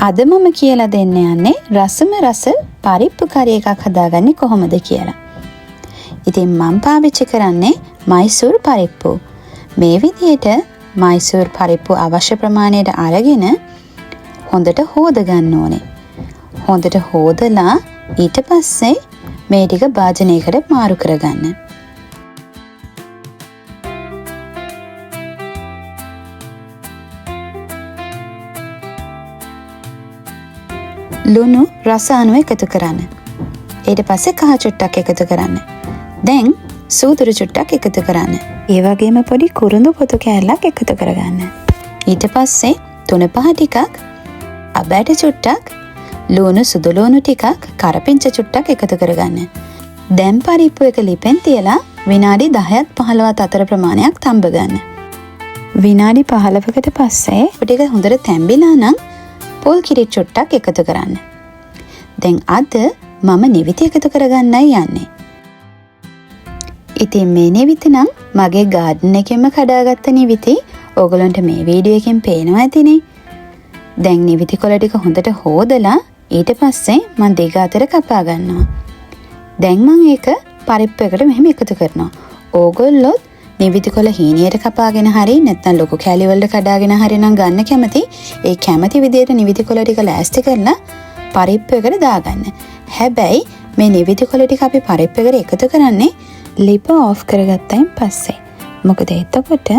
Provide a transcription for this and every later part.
අද මම කියලා දෙන්න යන්නේ රසම රස පරිප්පු කරි එකක් හදාගන්නේ කොහොමද කියලා. ඉතින් මම පාවිච්චි කරන්නේ මයිසූර් පරිප්පු. මේ විදිහට මයිසූර් පරිප්පු අවශ්‍ය ප්‍රමාණයට අරගෙන හොඳට හොද ගන්න ඕනේ. හොඳට හොදලා ඊට පස්සේ මේ ටික භාජනයකට මාරු කරගන්න. ලුණු රස අණු එකතු කරන්න. ඊට පස්සේ කහ චුට්ටක් එකතු කරන්න. දැන් සූදුරු චුට්ටක් එකතු කරන්න. ඒ වගේම පොඩි කුරුඳු පොතු කෑල්ලක් එකතු කරගන්න. ඊට පස්සේ තුන පහ ටිකක් අබෑට චුට්ටක් ලුණු සුදු ලුණු ටිකක් කරපිංච චුට්ටක් එකතු කරගන්න. දැන් පරිප්පු එක ලිපෙන් තියලා විනාඩි 10ත් 15ත් අතර ප්‍රමාණයක් තඹ ගන්න. විනාඩි 15කට පස්සේ ටික හොඳට තැම්බිලා නම් පොල් කිරි චුට්ටක් එකතු කරන්න. දැන් අද මම නිවිති එකතු කරගන්නයි යන්නේ. ඉතින් මේ නිවිති නම් මගේ ගාඩන් එකෙන්ම කඩාගත්ත නිවිති. ඕගොල්ලන්ට මේ වීඩියෝ එකෙන් පේනවා ඇතිනේ. දැන් නිවිති කොළ ටික හොඳට හොදලා ඊට පස්සේ මම දෙක අතර කපා ගන්නවා. දැන් මම ඒක පරිප්පු එකට මෙහෙම එකතු කරනවා. ඕගොල්ලොත් නිවිති කොළ හීනියට කපාගෙන හරි නැත්නම් ලොකු කෑලි වලට කඩාගෙන හරි නම් ගන්න කැමති. ඒ කැමති විදියට නිවිති කොළ ටික ලෑස්ති කරලා පරිප්පු එකට දාගන්න. හැබැයි මේ නිවිති කොළ ටික අපි පරිප්පු එකට එකතු කරන්නේ ලිප ඔෆ් කරගත්තයින් පස්සේ. මොකද එතකොට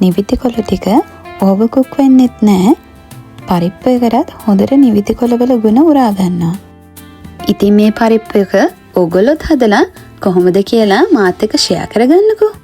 නිවිති කොළ ටික ඕවර් කුක් වෙන්නෙත් නැහැ. පරිප්පු එකටත් හොඳට නිවිති කොළ වල ගුණ උරා ගන්නවා. ඉතින් මේ පරිප්පු එක ඕගොල්ලොත් හදලා කොහොමද කියලා මාත් එක්ක ෂෙයා කරගන්නකෝ.